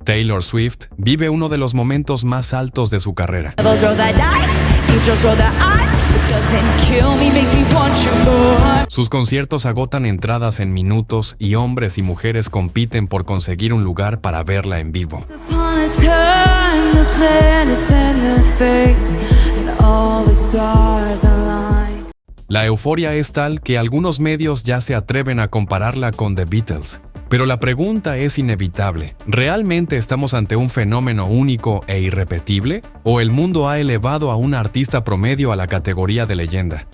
Taylor Swift vive uno de los momentos más altos de su carrera. Sus conciertos agotan entradas en minutos y hombres y mujeres compiten por conseguir un lugar para verla en vivo. La euforia es tal que algunos medios ya se atreven a compararla con The Beatles. Pero la pregunta es inevitable. ¿Realmente estamos ante un fenómeno único e irrepetible? ¿O el mundo ha elevado a una artista promedio a la categoría de leyenda?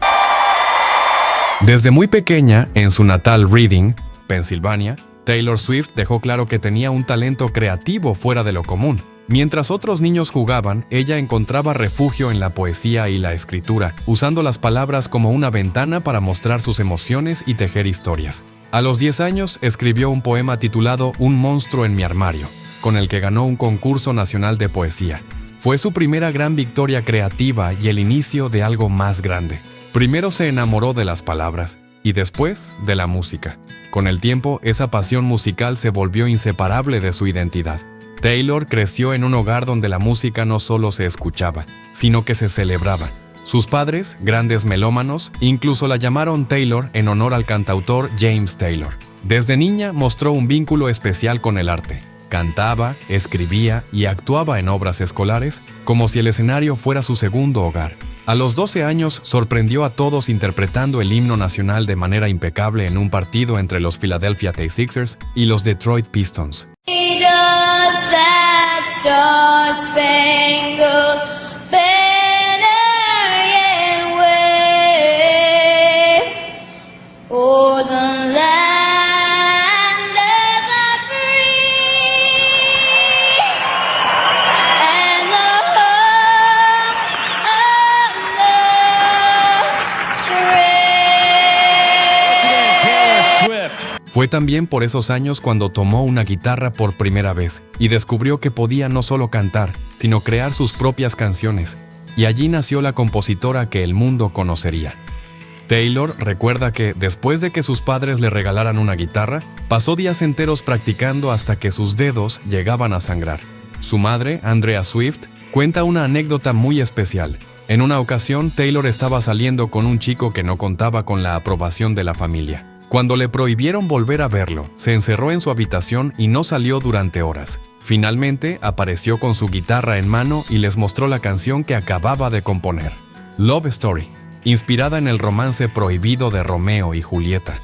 Desde muy pequeña, en su natal Reading, Pensilvania, Taylor Swift dejó claro que tenía un talento creativo fuera de lo común. Mientras otros niños jugaban, ella encontraba refugio en la poesía y la escritura, usando las palabras como una ventana para mostrar sus emociones y tejer historias. A los 10 años, escribió un poema titulado Un monstruo en mi armario, con el que ganó un concurso nacional de poesía. Fue su primera gran victoria creativa y el inicio de algo más grande. Primero se enamoró de las palabras y después de la música. Con el tiempo, esa pasión musical se volvió inseparable de su identidad. Taylor creció en un hogar donde la música no solo se escuchaba, sino que se celebraba. Sus padres, grandes melómanos, incluso la llamaron Taylor en honor al cantautor James Taylor. Desde niña mostró un vínculo especial con el arte. Cantaba, escribía y actuaba en obras escolares como si el escenario fuera su segundo hogar. A los 12 años sorprendió a todos interpretando el himno nacional de manera impecable en un partido entre los Philadelphia 76ers y los Detroit Pistons. Fue también por esos años cuando tomó una guitarra por primera vez y descubrió que podía no solo cantar, sino crear sus propias canciones, y allí nació la compositora que el mundo conocería. Taylor recuerda que, después de que sus padres le regalaran una guitarra, pasó días enteros practicando hasta que sus dedos llegaban a sangrar. Su madre, Andrea Swift, cuenta una anécdota muy especial. En una ocasión, Taylor estaba saliendo con un chico que no contaba con la aprobación de la familia. Cuando le prohibieron volver a verlo, se encerró en su habitación y no salió durante horas. Finalmente, apareció con su guitarra en mano y les mostró la canción que acababa de componer, Love Story, inspirada en el romance prohibido de Romeo y Julieta.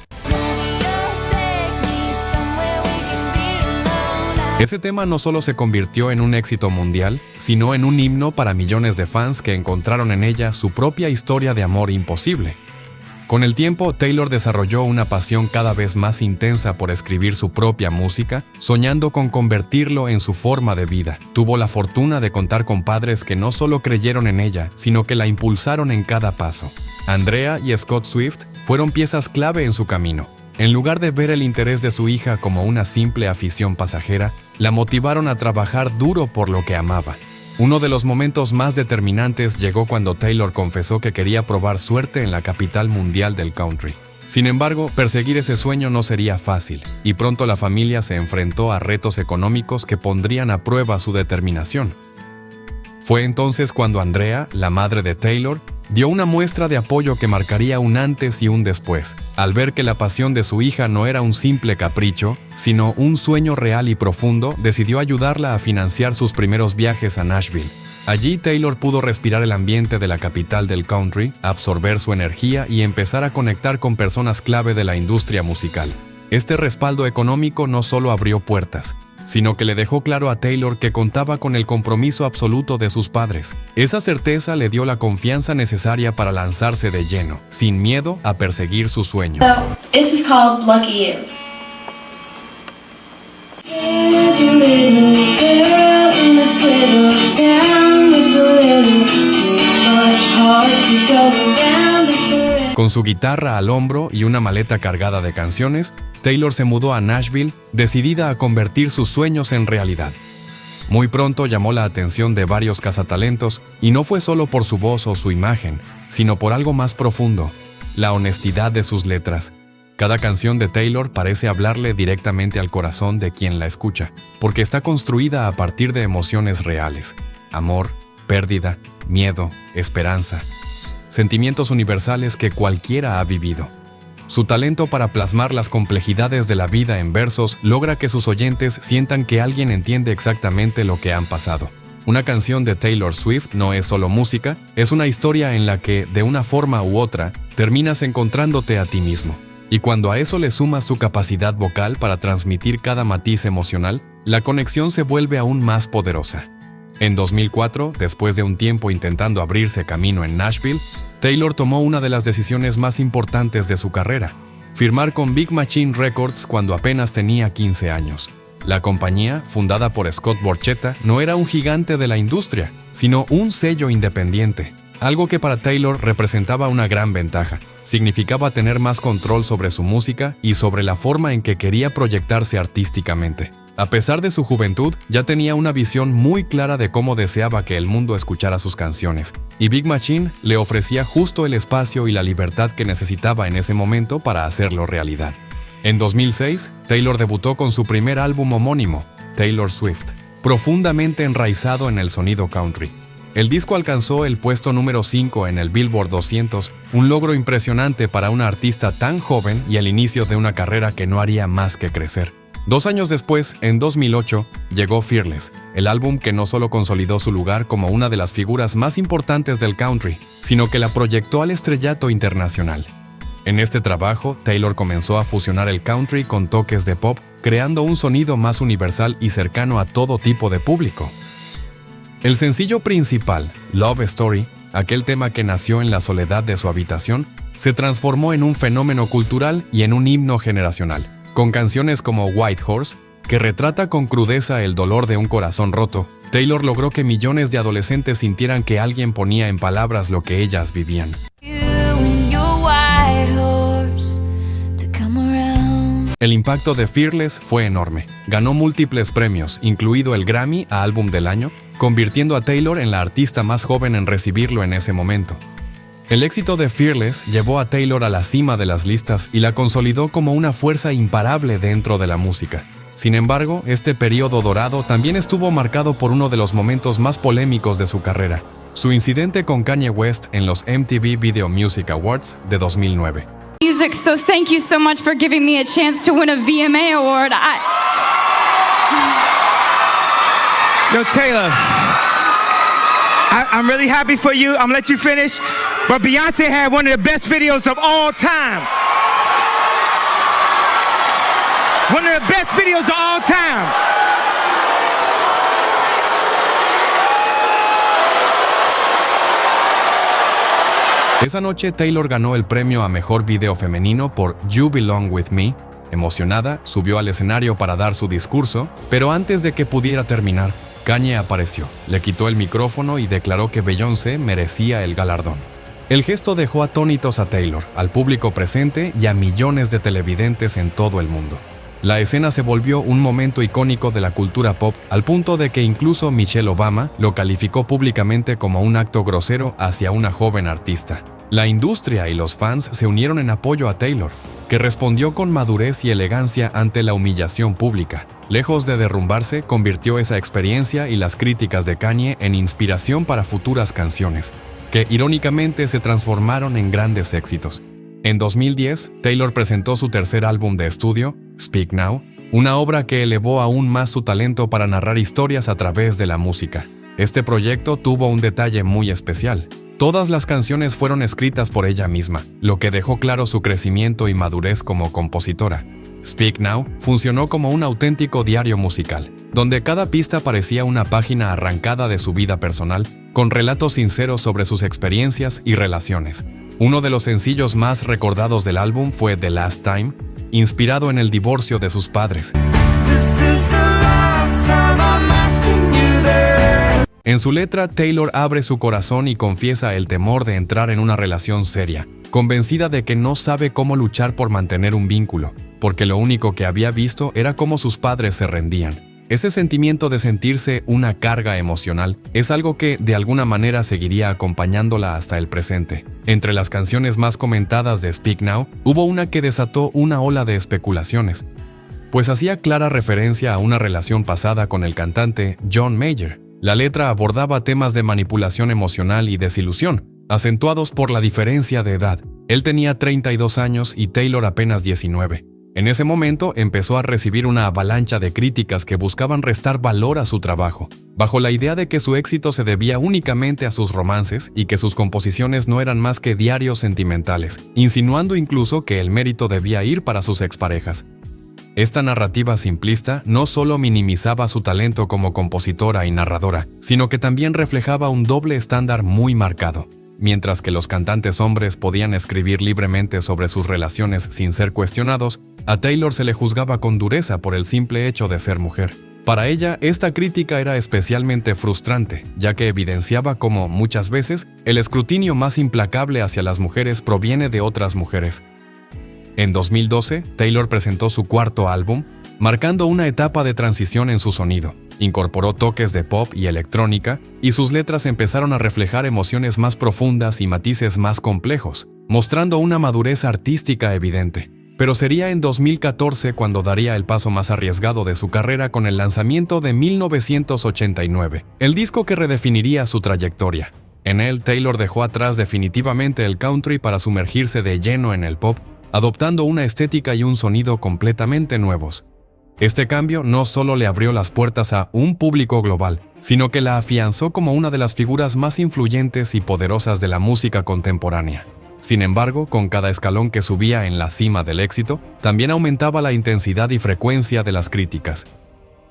Ese tema no solo se convirtió en un éxito mundial, sino en un himno para millones de fans que encontraron en ella su propia historia de amor imposible. Con el tiempo, Taylor desarrolló una pasión cada vez más intensa por escribir su propia música, soñando con convertirlo en su forma de vida. Tuvo la fortuna de contar con padres que no solo creyeron en ella, sino que la impulsaron en cada paso. Andrea y Scott Swift fueron piezas clave en su camino. En lugar de ver el interés de su hija como una simple afición pasajera, la motivaron a trabajar duro por lo que amaba. Uno de los momentos más determinantes llegó cuando Taylor confesó que quería probar suerte en la capital mundial del country. Sin embargo, perseguir ese sueño no sería fácil, y pronto la familia se enfrentó a retos económicos que pondrían a prueba su determinación. Fue entonces cuando Andrea, la madre de Taylor, dio una muestra de apoyo que marcaría un antes y un después, al ver que la pasión de su hija no era un simple capricho, sino un sueño real y profundo. Decidió ayudarla a financiar sus primeros viajes a Nashville. Allí Taylor pudo respirar el ambiente de la capital del country, absorber su energía y empezar a conectar con personas clave de la industria musical. Este respaldo económico no solo abrió puertas, sino que le dejó claro a Taylor que contaba con el compromiso absoluto de sus padres. Esa certeza le dio la confianza necesaria para lanzarse de lleno, sin miedo a perseguir su sueño. So, this is called Lucky You. Con su guitarra al hombro y una maleta cargada de canciones, Taylor se mudó a Nashville, decidida a convertir sus sueños en realidad. Muy pronto llamó la atención de varios cazatalentos, y no fue solo por su voz o su imagen, sino por algo más profundo: la honestidad de sus letras. Cada canción de Taylor parece hablarle directamente al corazón de quien la escucha, porque está construida a partir de emociones reales: amor, pérdida, miedo, esperanza, sentimientos universales que cualquiera ha vivido. Su talento para plasmar las complejidades de la vida en versos logra que sus oyentes sientan que alguien entiende exactamente lo que han pasado. Una canción de Taylor Swift no es solo música, es una historia en la que, de una forma u otra, terminas encontrándote a ti mismo. Y cuando a eso le sumas su capacidad vocal para transmitir cada matiz emocional, la conexión se vuelve aún más poderosa. En 2004, después de un tiempo intentando abrirse camino en Nashville, Taylor tomó una de las decisiones más importantes de su carrera: firmar con Big Machine Records cuando apenas tenía 15 años. La compañía, fundada por Scott Borchetta, no era un gigante de la industria, sino un sello independiente. Algo que para Taylor representaba una gran ventaja. Significaba tener más control sobre su música y sobre la forma en que quería proyectarse artísticamente. A pesar de su juventud, ya tenía una visión muy clara de cómo deseaba que el mundo escuchara sus canciones, y Big Machine le ofrecía justo el espacio y la libertad que necesitaba en ese momento para hacerlo realidad. En 2006, Taylor debutó con su primer álbum homónimo, Taylor Swift, profundamente enraizado en el sonido country. El disco alcanzó el puesto número 5 en el Billboard 200, un logro impresionante para una artista tan joven y el inicio de una carrera que no haría más que crecer. 2 años después, en 2008, llegó Fearless, el álbum que no solo consolidó su lugar como una de las figuras más importantes del country, sino que la proyectó al estrellato internacional. En este trabajo, Taylor comenzó a fusionar el country con toques de pop, creando un sonido más universal y cercano a todo tipo de público. El sencillo principal, Love Story, aquel tema que nació en la soledad de su habitación, se transformó en un fenómeno cultural y en un himno generacional, con canciones como White Horse, que retrata con crudeza el dolor de un corazón roto. Taylor logró que millones de adolescentes sintieran que alguien ponía en palabras lo que ellas vivían. El impacto de Fearless fue enorme. Ganó múltiples premios, incluido el Grammy a Álbum del Año, convirtiendo a Taylor en la artista más joven en recibirlo en ese momento. El éxito de Fearless llevó a Taylor a la cima de las listas y la consolidó como una fuerza imparable dentro de la música. Sin embargo, este periodo dorado también estuvo marcado por uno de los momentos más polémicos de su carrera: su incidente con Kanye West en los MTV Video Music Awards de 2009. Music, so thank you so much for giving me a chance to win a VMA award. Yo, Taylor, I'm really happy for you. I'm gonna let you finish. But Beyonce had one of the best videos of all time. One of the best videos of all time. Esa noche, Taylor ganó el premio a Mejor Video Femenino por You Belong With Me. Emocionada, subió al escenario para dar su discurso, pero antes de que pudiera terminar, Kanye apareció, le quitó el micrófono y declaró que Beyoncé merecía el galardón. El gesto dejó atónitos a Taylor, al público presente y a millones de televidentes en todo el mundo. La escena se volvió un momento icónico de la cultura pop, al punto de que incluso Michelle Obama lo calificó públicamente como un acto grosero hacia una joven artista. La industria y los fans se unieron en apoyo a Taylor, que respondió con madurez y elegancia ante la humillación pública. Lejos de derrumbarse, convirtió esa experiencia y las críticas de Kanye en inspiración para futuras canciones, que irónicamente se transformaron en grandes éxitos. En 2010, Taylor presentó su tercer álbum de estudio, Speak Now, una obra que elevó aún más su talento para narrar historias a través de la música. Este proyecto tuvo un detalle muy especial. Todas las canciones fueron escritas por ella misma, lo que dejó claro su crecimiento y madurez como compositora. Speak Now funcionó como un auténtico diario musical, donde cada pista parecía una página arrancada de su vida personal, con relatos sinceros sobre sus experiencias y relaciones. Uno de los sencillos más recordados del álbum fue The Last Time, inspirado en el divorcio de sus padres. En su letra, Taylor abre su corazón y confiesa el temor de entrar en una relación seria, convencida de que no sabe cómo luchar por mantener un vínculo, porque lo único que había visto era cómo sus padres se rendían. Ese sentimiento de sentirse una carga emocional es algo que de alguna manera seguiría acompañándola hasta el presente. Entre las canciones más comentadas de Speak Now, hubo una que desató una ola de especulaciones, pues hacía clara referencia a una relación pasada con el cantante John Mayer. La letra abordaba temas de manipulación emocional y desilusión, acentuados por la diferencia de edad. Él tenía 32 años y Taylor apenas 19. En ese momento empezó a recibir una avalancha de críticas que buscaban restar valor a su trabajo, bajo la idea de que su éxito se debía únicamente a sus romances y que sus composiciones no eran más que diarios sentimentales, insinuando incluso que el mérito debía ir para sus exparejas. Esta narrativa simplista no solo minimizaba su talento como compositora y narradora, sino que también reflejaba un doble estándar muy marcado. Mientras que los cantantes hombres podían escribir libremente sobre sus relaciones sin ser cuestionados, a Taylor se le juzgaba con dureza por el simple hecho de ser mujer. Para ella, esta crítica era especialmente frustrante, ya que evidenciaba cómo, muchas veces, el escrutinio más implacable hacia las mujeres proviene de otras mujeres. En 2012, Taylor presentó su cuarto álbum, marcando una etapa de transición en su sonido. Incorporó toques de pop y electrónica, y sus letras empezaron a reflejar emociones más profundas y matices más complejos, mostrando una madurez artística evidente. Pero sería en 2014 cuando daría el paso más arriesgado de su carrera con el lanzamiento de 1989, el disco que redefiniría su trayectoria. En él, Taylor dejó atrás definitivamente el country para sumergirse de lleno en el pop, adoptando una estética y un sonido completamente nuevos. Este cambio no solo le abrió las puertas a un público global, sino que la afianzó como una de las figuras más influyentes y poderosas de la música contemporánea. Sin embargo, con cada escalón que subía en la cima del éxito, también aumentaba la intensidad y frecuencia de las críticas.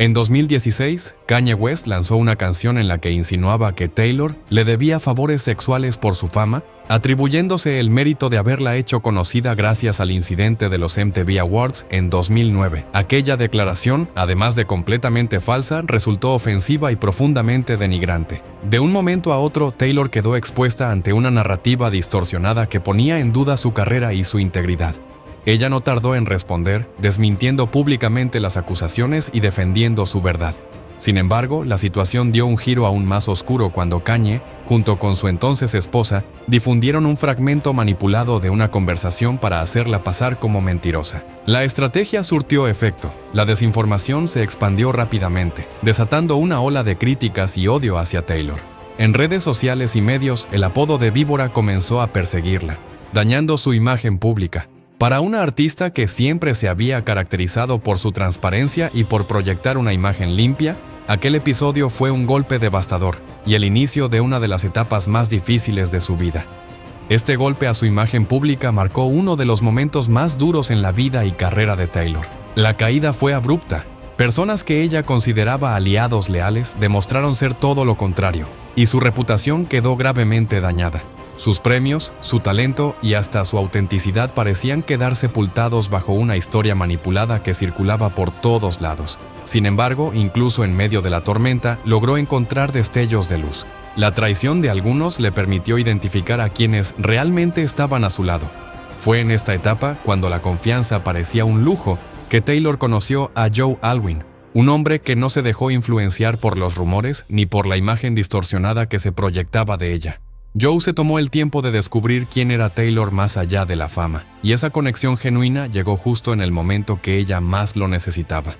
En 2016, Kanye West lanzó una canción en la que insinuaba que Taylor le debía favores sexuales por su fama, atribuyéndose el mérito de haberla hecho conocida gracias al incidente de los MTV Awards en 2009. Aquella declaración, además de completamente falsa, resultó ofensiva y profundamente denigrante. De un momento a otro, Taylor quedó expuesta ante una narrativa distorsionada que ponía en duda su carrera y su integridad. Ella no tardó en responder, desmintiendo públicamente las acusaciones y defendiendo su verdad. Sin embargo, la situación dio un giro aún más oscuro cuando Kanye, junto con su entonces esposa, difundieron un fragmento manipulado de una conversación para hacerla pasar como mentirosa. La estrategia surtió efecto. La desinformación se expandió rápidamente, desatando una ola de críticas y odio hacia Taylor. En redes sociales y medios, el apodo de Víbora comenzó a perseguirla, dañando su imagen pública. Para una artista que siempre se había caracterizado por su transparencia y por proyectar una imagen limpia, aquel episodio fue un golpe devastador y el inicio de una de las etapas más difíciles de su vida. Este golpe a su imagen pública marcó uno de los momentos más duros en la vida y carrera de Taylor. La caída fue abrupta. Personas que ella consideraba aliados leales demostraron ser todo lo contrario, y su reputación quedó gravemente dañada. Sus premios, su talento y hasta su autenticidad parecían quedar sepultados bajo una historia manipulada que circulaba por todos lados. Sin embargo, incluso en medio de la tormenta, logró encontrar destellos de luz. La traición de algunos le permitió identificar a quienes realmente estaban a su lado. Fue en esta etapa, cuando la confianza parecía un lujo, que Taylor conoció a Joe Alwyn, un hombre que no se dejó influenciar por los rumores ni por la imagen distorsionada que se proyectaba de ella. Joe se tomó el tiempo de descubrir quién era Taylor más allá de la fama, y esa conexión genuina llegó justo en el momento que ella más lo necesitaba.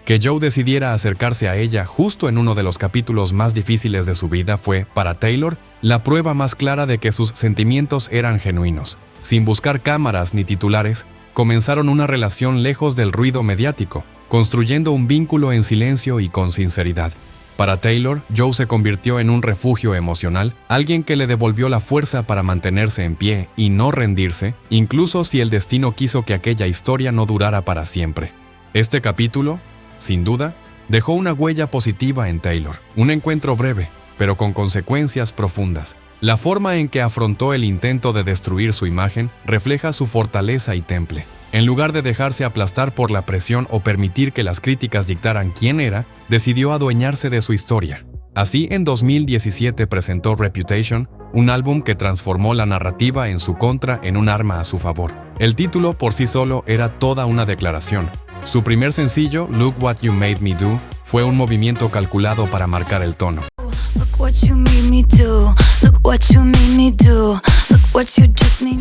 Que Joe decidiera acercarse a ella justo en uno de los capítulos más difíciles de su vida fue, para Taylor, la prueba más clara de que sus sentimientos eran genuinos. Sin buscar cámaras ni titulares, comenzaron una relación lejos del ruido mediático, construyendo un vínculo en silencio y con sinceridad. Para Taylor, Joe se convirtió en un refugio emocional, alguien que le devolvió la fuerza para mantenerse en pie y no rendirse, incluso si el destino quiso que aquella historia no durara para siempre. Este capítulo, sin duda, dejó una huella positiva en Taylor, un encuentro breve, pero con consecuencias profundas. La forma en que afrontó el intento de destruir su imagen refleja su fortaleza y temple. En lugar de dejarse aplastar por la presión o permitir que las críticas dictaran quién era, decidió adueñarse de su historia. Así, en 2017 presentó Reputation, un álbum que transformó la narrativa en su contra en un arma a su favor. El título por sí solo era toda una declaración. Su primer sencillo, Look What You Made Me Do, Fue un movimiento calculado para marcar el tono.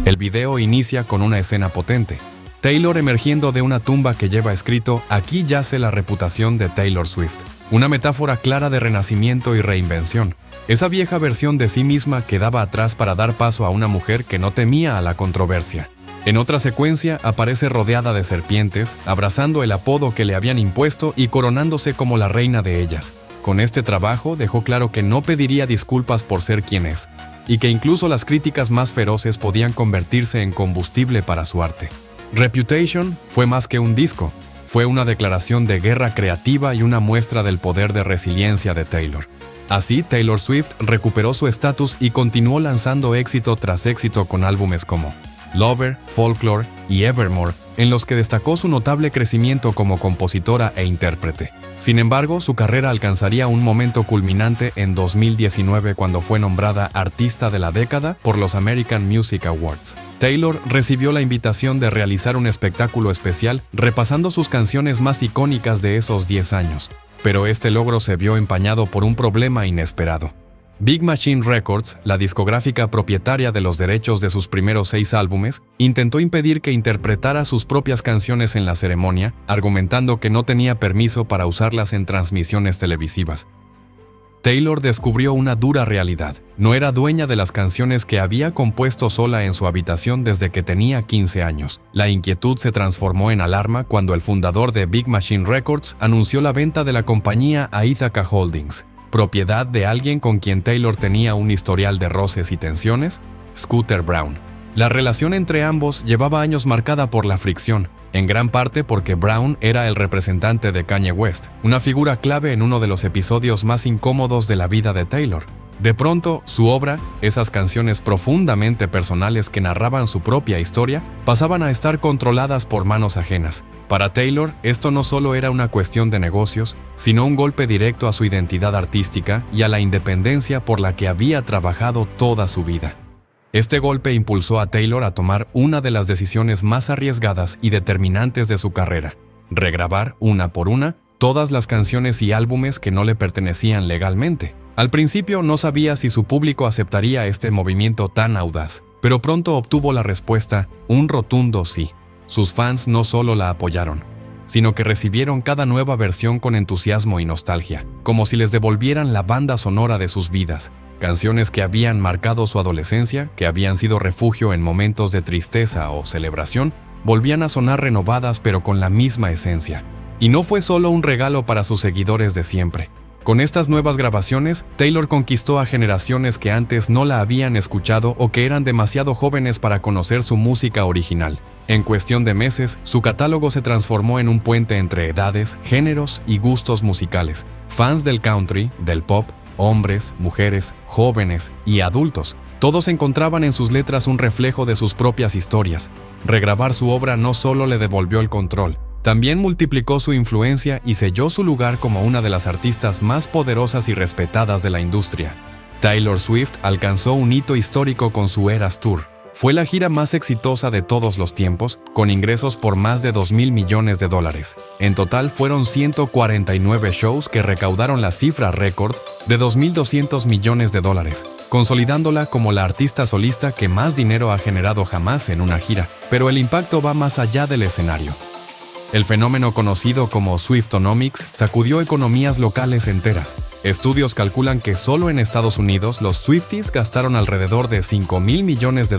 El video inicia con una escena potente. Taylor emergiendo de una tumba que lleva escrito "Aquí yace la reputación de Taylor Swift", una metáfora clara de renacimiento y reinvención. Esa vieja versión de sí misma quedaba atrás para dar paso a una mujer que no temía a la controversia. En otra secuencia aparece rodeada de serpientes, abrazando el apodo que le habían impuesto y coronándose como la reina de ellas. Con este trabajo dejó claro que no pediría disculpas por ser quien es, y que incluso las críticas más feroces podían convertirse en combustible para su arte. Reputation fue más que un disco, fue una declaración de guerra creativa y una muestra del poder de resiliencia de Taylor. Así, Taylor Swift recuperó su estatus y continuó lanzando éxito tras éxito con álbumes como Lover, Folklore y Evermore, en los que destacó su notable crecimiento como compositora e intérprete. Sin embargo, su carrera alcanzaría un momento culminante en 2019 cuando fue nombrada Artista de la Década por los American Music Awards. Taylor recibió la invitación de realizar un espectáculo especial repasando sus canciones más icónicas de esos 10 años, pero este logro se vio empañado por un problema inesperado. Big Machine Records, la discográfica propietaria de los derechos de sus primeros 6 álbumes, intentó impedir que interpretara sus propias canciones en la ceremonia, argumentando que no tenía permiso para usarlas en transmisiones televisivas. Taylor descubrió una dura realidad. No era dueña de las canciones que había compuesto sola en su habitación desde que tenía 15 años. La inquietud se transformó en alarma cuando el fundador de Big Machine Records anunció la venta de la compañía a Ithaca Holdings, propiedad de alguien con quien Taylor tenía un historial de roces y tensiones, Scooter Braun. La relación entre ambos llevaba años marcada por la fricción, en gran parte porque Braun era el representante de Kanye West, una figura clave en uno de los episodios más incómodos de la vida de Taylor. De pronto, su obra, esas canciones profundamente personales que narraban su propia historia, pasaban a estar controladas por manos ajenas. Para Taylor, esto no solo era una cuestión de negocios, sino un golpe directo a su identidad artística y a la independencia por la que había trabajado toda su vida. Este golpe impulsó a Taylor a tomar una de las decisiones más arriesgadas y determinantes de su carrera: regrabar una por una todas las canciones y álbumes que no le pertenecían legalmente. Al principio no sabía si su público aceptaría este movimiento tan audaz, pero pronto obtuvo la respuesta, un rotundo sí. Sus fans no solo la apoyaron, sino que recibieron cada nueva versión con entusiasmo y nostalgia, como si les devolvieran la banda sonora de sus vidas. Canciones que habían marcado su adolescencia, que habían sido refugio en momentos de tristeza o celebración, volvían a sonar renovadas pero con la misma esencia. Y no fue solo un regalo para sus seguidores de siempre. Con estas nuevas grabaciones, Taylor conquistó a generaciones que antes no la habían escuchado o que eran demasiado jóvenes para conocer su música original. En cuestión de meses, su catálogo se transformó en un puente entre edades, géneros y gustos musicales. Fans del country, del pop, hombres, mujeres, jóvenes y adultos, todos encontraban en sus letras un reflejo de sus propias historias. Regrabar su obra no solo le devolvió el control, también multiplicó su influencia y selló su lugar como una de las artistas más poderosas y respetadas de la industria. Taylor Swift alcanzó un hito histórico con su Eras Tour. Fue la gira más exitosa de todos los tiempos, con ingresos por más de $2,000 millones. En total fueron 149 shows que recaudaron la cifra récord de $2,200 millones, consolidándola como la artista solista que más dinero ha generado jamás en una gira. Pero el impacto va más allá del escenario. El fenómeno conocido como Swiftonomics sacudió economías locales enteras. Estudios calculan que solo en Estados Unidos los Swifties gastaron alrededor de $5,000 millones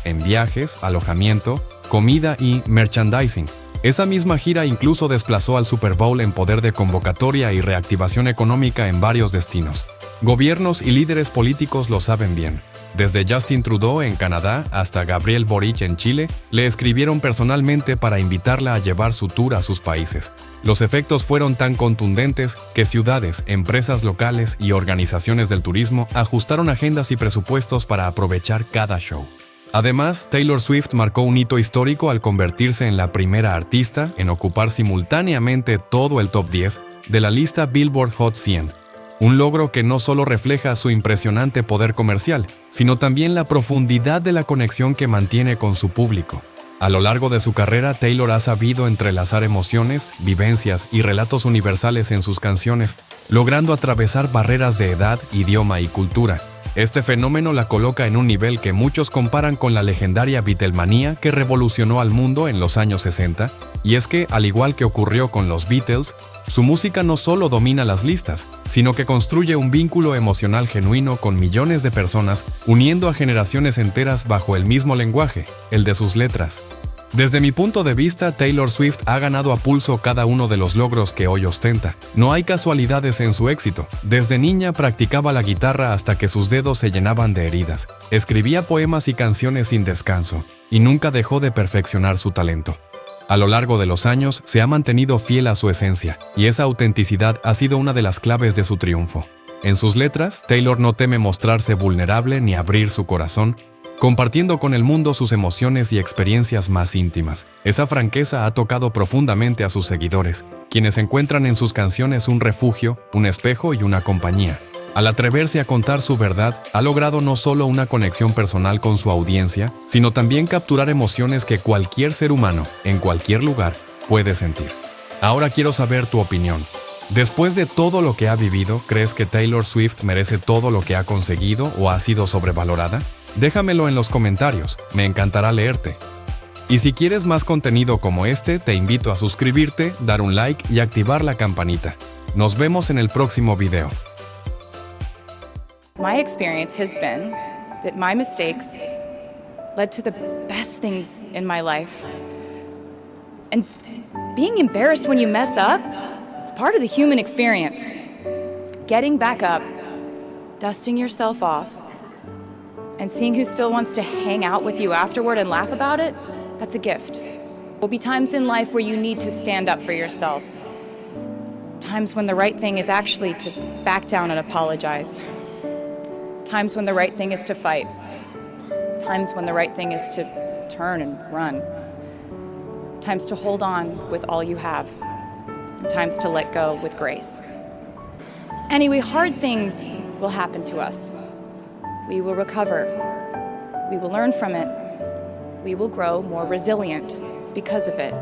en viajes, alojamiento, comida y merchandising. Esa misma gira incluso desplazó al Super Bowl en poder de convocatoria y reactivación económica en varios destinos. Gobiernos y líderes políticos lo saben bien. Desde Justin Trudeau en Canadá hasta Gabriel Boric en Chile, le escribieron personalmente para invitarla a llevar su tour a sus países. Los efectos fueron tan contundentes que ciudades, empresas locales y organizaciones del turismo ajustaron agendas y presupuestos para aprovechar cada show. Además, Taylor Swift marcó un hito histórico al convertirse en la primera artista en ocupar simultáneamente todo el top 10 de la lista Billboard Hot 100. Un logro que no solo refleja su impresionante poder comercial, sino también la profundidad de la conexión que mantiene con su público. A lo largo de su carrera, Taylor ha sabido entrelazar emociones, vivencias y relatos universales en sus canciones, logrando atravesar barreras de edad, idioma y cultura. Este fenómeno la coloca en un nivel que muchos comparan con la legendaria Beatlemanía que revolucionó al mundo en los años 60, y es que, al igual que ocurrió con los Beatles, su música no solo domina las listas, sino que construye un vínculo emocional genuino con millones de personas, uniendo a generaciones enteras bajo el mismo lenguaje, el de sus letras. Desde mi punto de vista, Taylor Swift ha ganado a pulso cada uno de los logros que hoy ostenta. No hay casualidades en su éxito. Desde niña practicaba la guitarra hasta que sus dedos se llenaban de heridas. Escribía poemas y canciones sin descanso, y nunca dejó de perfeccionar su talento. A lo largo de los años, se ha mantenido fiel a su esencia, y esa autenticidad ha sido una de las claves de su triunfo. En sus letras, Taylor no teme mostrarse vulnerable ni abrir su corazón, compartiendo con el mundo sus emociones y experiencias más íntimas. Esa franqueza ha tocado profundamente a sus seguidores, quienes encuentran en sus canciones un refugio, un espejo y una compañía. Al atreverse a contar su verdad, ha logrado no solo una conexión personal con su audiencia, sino también capturar emociones que cualquier ser humano, en cualquier lugar, puede sentir. Ahora quiero saber tu opinión. Después de todo lo que ha vivido, ¿crees que Taylor Swift merece todo lo que ha conseguido o ha sido sobrevalorada? Déjamelo en los comentarios, me encantará leerte. Y si quieres más contenido como este, te invito a suscribirte, dar un like y activar la campanita. Nos vemos en el próximo video. My experience has been that my mistakes led to the best things in my life. And being embarrassed when you mess up, it's part of the human experience. Getting back up, dusting yourself off, and seeing who still wants to hang out with you afterward and laugh about it, that's a gift. There will be times in life where you need to stand up for yourself. Times when the right thing is actually to back down and apologize. Times when the right thing is to fight. Times when the right thing is to turn and run. Times to hold on with all you have. And times to let go with grace. Anyway, hard things will happen to us. We will recover. We will learn from it. We will grow more resilient because of it.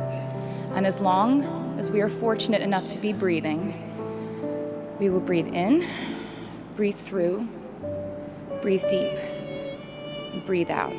And as long as we are fortunate enough to be breathing, we will breathe in, breathe through, breathe deep, and breathe out.